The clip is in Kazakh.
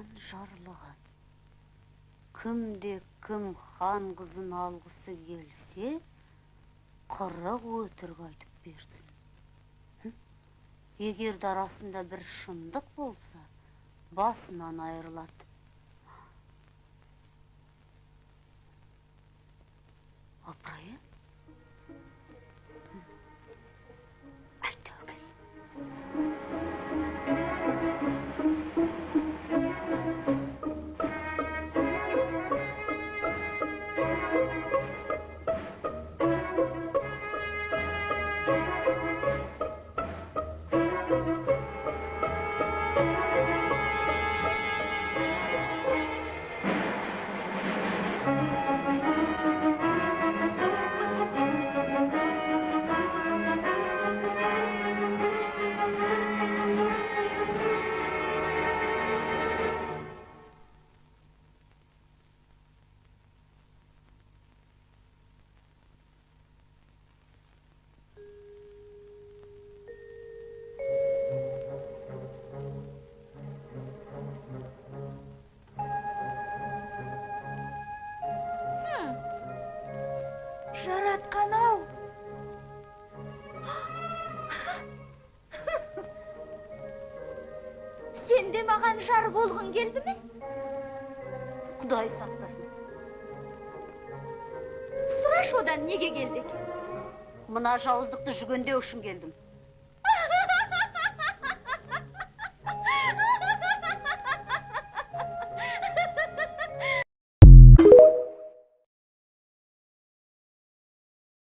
Хан жарлыған. Кімде-кім хан қызын алғысы келсе, 40 өтірік айтып берсін. Егер арасында бір шындық болса, басынан айырылады. Апырай? Айта өкел. Жаратқан-ау. Сен де маған жар болғың келді ме? Құдай сақтасын. Сұрашы одан неге келді екен? Мына жауыздықты жүгендеу үшін келдім.